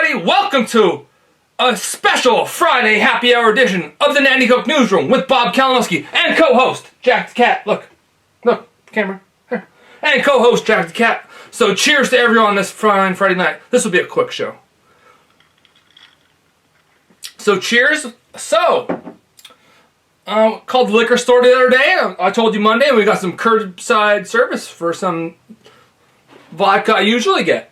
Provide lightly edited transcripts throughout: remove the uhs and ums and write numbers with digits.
everybody, welcome to a special Friday happy hour edition of the NANTICOKE Newsroom with Bob Kalinowski and co-host Jack the Cat. Look, camera. Here. And co-host Jack the Cat. So cheers to everyone this Friday night. This will be a quick show. So cheers. Called the liquor store the other day. I told you Monday we got some curbside service for some vodka I usually get.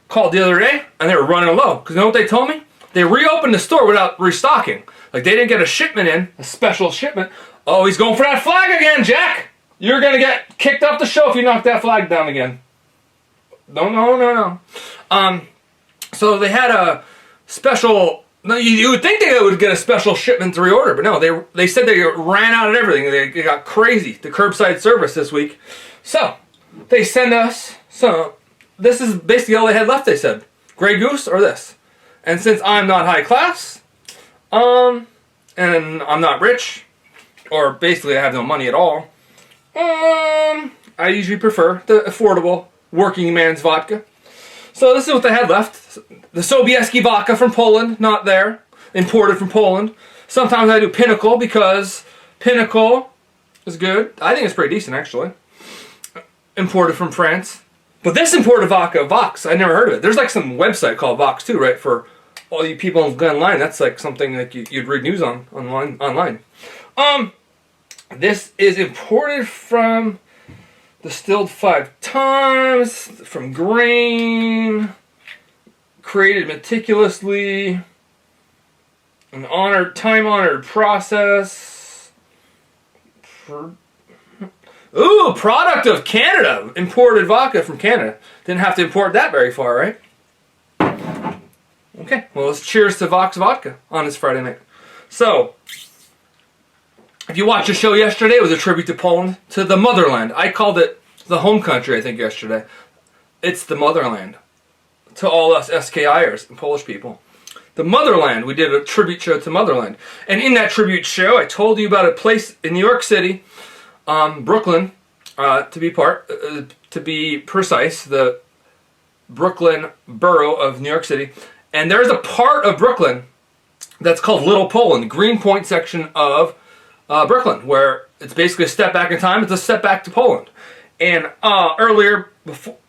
Called the other day and they were running low. Because you know what they told me? They reopened the store without restocking. Like they didn't get a shipment in, a special shipment. Oh, he's going for that flag again, Jack! You're gonna get kicked off the show if you knock that flag down again. No. So they had a special. No, you would think they would get a special shipment to reorder, but no, they said they ran out of everything. They got crazy. The curbside service this week. So they send us some. This is basically all they had left, they said. Grey Goose or this. And since I'm not high class, and I'm not rich, or basically I have no money at all, I usually prefer the affordable working man's vodka. So this is what they had left. The Sobieski vodka from Poland, not there. Imported from Poland. Sometimes I do Pinnacle because Pinnacle is good. I think it's pretty decent, actually. Imported from France. But this imported vodka, Vox, I never heard of it. There's like some website called Vox too, right? For all you people online, that's like something like you'd read news on online. This is imported from, distilled 5 times, from grain, created meticulously, an time-honored process. Ooh, product of Canada. Imported vodka from Canada. Didn't have to import that very far, right? Okay, well, let's cheers to Vox Vodka on this Friday night. So, if you watched the show yesterday, it was a tribute to Poland, to the motherland. I called it the home country, I think, yesterday. It's the motherland. To all us SKIers and Polish people. The motherland. We did a tribute show to motherland. And in that tribute show, I told you about a place in New York City, Brooklyn, to be precise, the Brooklyn borough of New York City. And there's a part of Brooklyn that's called Little Poland, Greenpoint section of Brooklyn, where it's basically a step back in time. It's a step back to Poland. And earlier,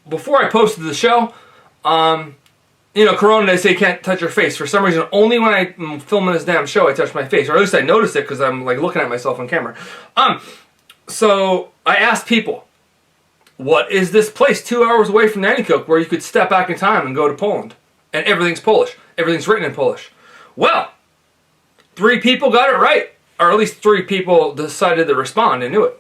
before I posted the show, Corona, they say you can't touch your face. For some reason, only when I'm filming this damn show, I touch my face. Or at least I notice it because I'm like looking at myself on camera. So I asked people, what is this place 2 hours away from NANTICOKE where you could step back in time and go to Poland? And everything's Polish. Everything's written in Polish. Well, 3 people got it right. Or at least 3 people decided to respond and knew it.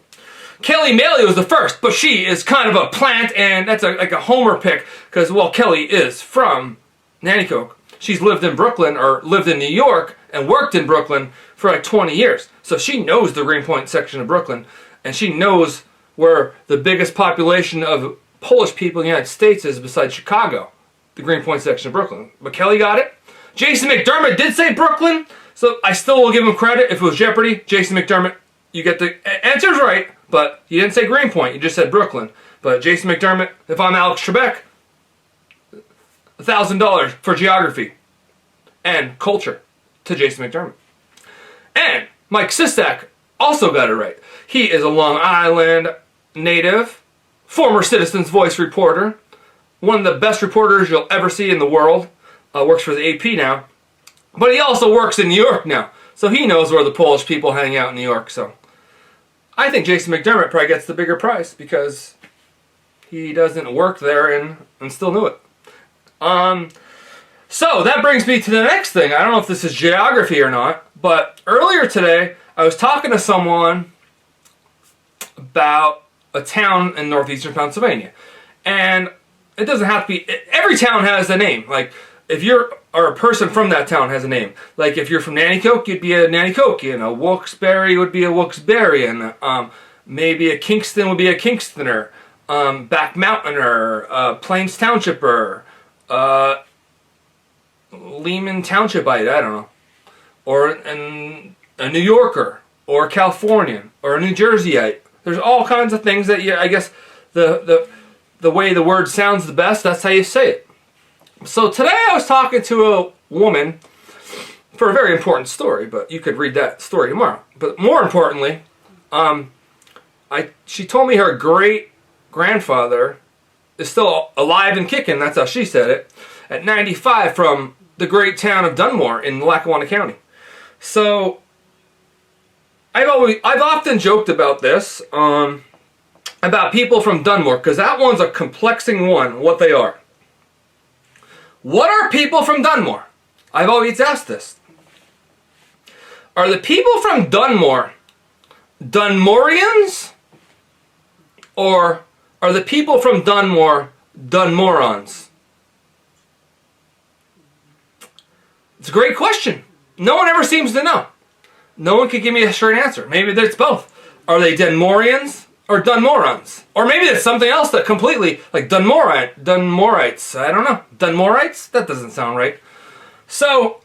Kelly Maley was the first, but she is kind of a plant, and that's like a homer pick, because, well, Kelly is from NANTICOKE. She's lived in Brooklyn, or lived in New York, and worked in Brooklyn for like 20 years. So she knows the Greenpoint section of Brooklyn, and she knows where the biggest population of Polish people in the United States is besides Chicago, the Greenpoint section of Brooklyn. But Kelly got it. Jason McDermott did say Brooklyn, so I still will give him credit. If it was Jeopardy, Jason McDermott, you get the answers right, but you didn't say Greenpoint, you just said Brooklyn. But Jason McDermott, if I'm Alex Trebek, $1,000 for geography and culture to Jason McDermott. And Mike Sistak also got it right. He is a Long Island native, former Citizens Voice reporter, one of the best reporters you'll ever see in the world, works for the AP now, but he also works in New York now, so he knows where the Polish people hang out in New York. So I think Jason McDermott probably gets the bigger prize because he doesn't work there and still knew it. So that brings me to the next thing. I don't know if this is geography or not, but earlier today I was talking to someone about a town in northeastern Pennsylvania. And it doesn't have to be, every town has a name. Like, if you're, or a person from that town has a name. Like, if you're from NANTICOKE, you'd be a Nanticokean. A Wilkes-Barre would be a Wilkes-Barrean. Maybe a Kingston would be a Kingstoner. Back Mountainer. Plains Townshipper. Lehman Townshipite, I don't know. Or a New Yorker. Or a Californian. Or a New Jerseyite. There's all kinds of things that I guess the way the word sounds the best, that's how you say it. So today I was talking to a woman for a very important story, but you could read that story tomorrow. But more importantly, she told me her great-grandfather is still alive and kicking, that's how she said it, at 95 from the great town of Dunmore in Lackawanna County. So I've often joked about this, about people from Dunmore, because that one's a complexing one, what they are. What are people from Dunmore? I've always asked this. Are the people from Dunmore DUNMOREANS? Or are the people from Dunmore DUNMORONS? It's a great question. No one ever seems to know. No one could give me a straight answer. Maybe it's both. Are they DUNMOREANS or DUNMORONS? Or maybe it's something else that completely, like Dunmorites. I don't know. Dunmorites? That doesn't sound right. So,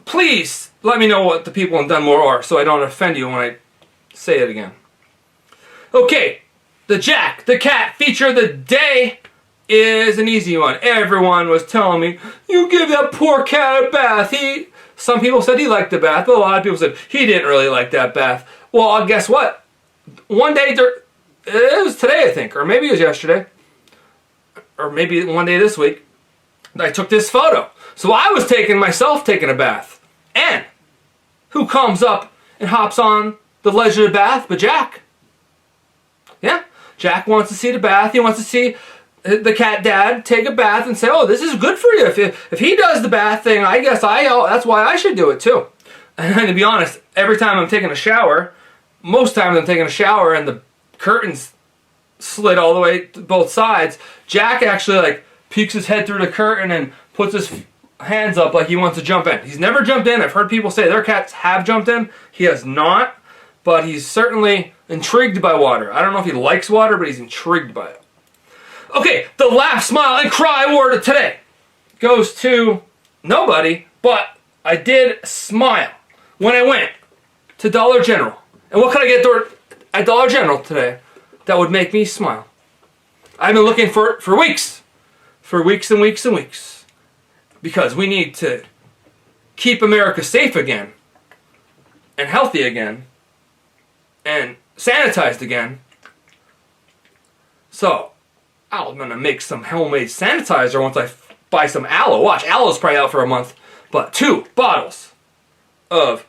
please let me know what the people in Dunmore are so I don't offend you when I say it again. Okay, the Jack the Cat feature of the day is an easy one. Everyone was telling me, you give that poor cat a bath. Some people said he liked the bath, but a lot of people said he didn't really like that bath. Well, guess what? One day, it was today I think, or maybe it was yesterday, or maybe one day this week, I took this photo. So I was myself taking a bath. And who comes up and hops on the ledge of the bath but Jack? Yeah, Jack wants to see the bath. He wants to see the cat dad take a bath and say, oh, this is good for you. If he does the bath thing, I guess that's why I should do it too. And to be honest, every time I'm taking a shower, most times I'm taking a shower and the curtains slid all the way to both sides, Jack actually like peeks his head through the curtain and puts his hands up like he wants to jump in. He's never jumped in. I've heard people say their cats have jumped in. He has not, but he's certainly intrigued by water. I don't know if he likes water, but he's intrigued by it. Okay, the laugh, smile, and cry word of today goes to nobody, but I did smile when I went to Dollar General. And what could I get at Dollar General today that would make me smile? I've been looking for it for weeks. For weeks and weeks and weeks. Because we need to keep America safe again. And healthy again. And sanitized again. So, I'm going to make some homemade sanitizer once I buy some aloe. Watch, aloe's probably out for a month. But 2 bottles of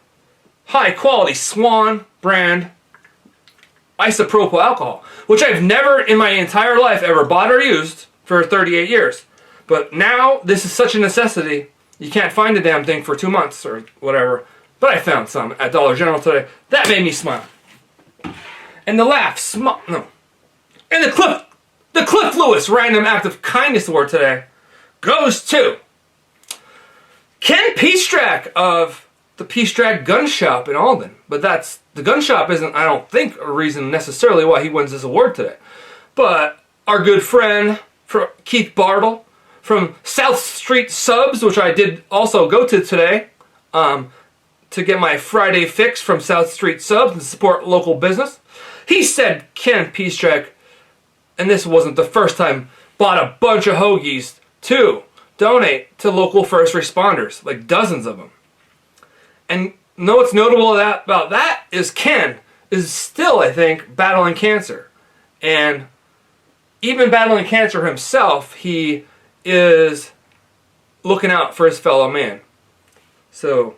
high quality Swan brand isopropyl alcohol, which I've never in my entire life ever bought or used for 38 years. But now this is such a necessity, you can't find the damn thing for 2 months or whatever. But I found some at Dollar General today. That made me smile. And the laugh, no. And the Cliff Lewis random act of kindness award today goes to Ken Peastrack of the Peastrack Gun Shop in Alden. But the gun shop isn't, I don't think, a reason necessarily why he wins this award today. But our good friend Keith Bartle from South Street Subs, which I did also go to today to get my Friday fix from South Street Subs and support local business. He said Ken Peastrack, and this wasn't the first time, bought a bunch of hoagies to donate to local first responders, like dozens of them. And know what's notable about that is Ken is still, I think, battling cancer. And even battling cancer himself, he is looking out for his fellow man. So,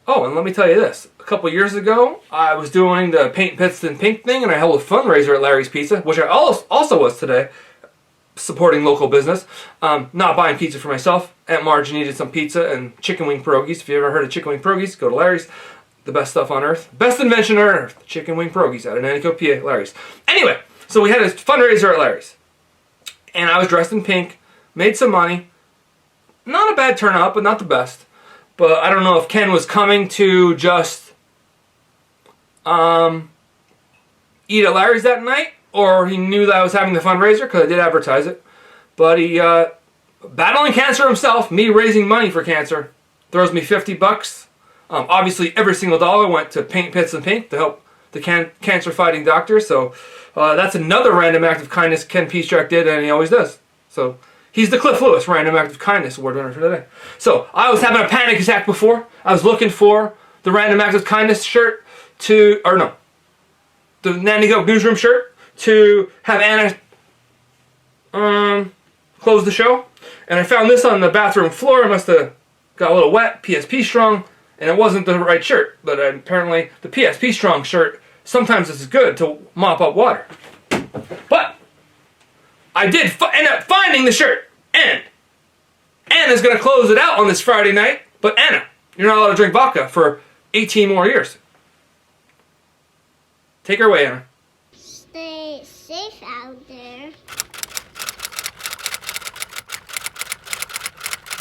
oh, and let me tell you this. A couple years ago, I was doing the Paint Pittston Pink thing, and I held a fundraiser at Larry's Pizza, which I also was today, supporting local business. Not buying pizza for myself. Aunt Marge needed some pizza and chicken wing pierogies. If you ever heard of chicken wing pierogies, go to Larry's. The best stuff on earth. Best invention on earth. Chicken wing pierogies out of NANTICOKE, PA, Larry's. Anyway, so we had a fundraiser at Larry's. And I was dressed in pink. Made some money. Not a bad turnout, but not the best. But I don't know if Ken was coming to just eat at Larry's that night, or he knew that I was having the fundraiser, because I did advertise it. But he, battling cancer himself, me raising money for cancer, throws me $50. Obviously, every single dollar went to Paint Pittston Pink to help the cancer-fighting doctors. So that's another random act of kindness Ken Peastrack did, and he always does. So He's the Cliff Lewis Random Act of Kindness Award winner for today. So, I was having a panic attack before. I was looking for the Random Act of Kindness shirt the NANTICOKE newsroom shirt to have Anna close the show. And I found this on the bathroom floor. It must have got a little wet, PSP Strong, and it wasn't the right shirt. But apparently the PSP Strong shirt sometimes is good to mop up water. But I did end up finding the shirt, and Anna's going to close it out on this Friday night. But Anna, you're not allowed to drink vodka for 18 more years. Take her away, Anna. Stay safe out there.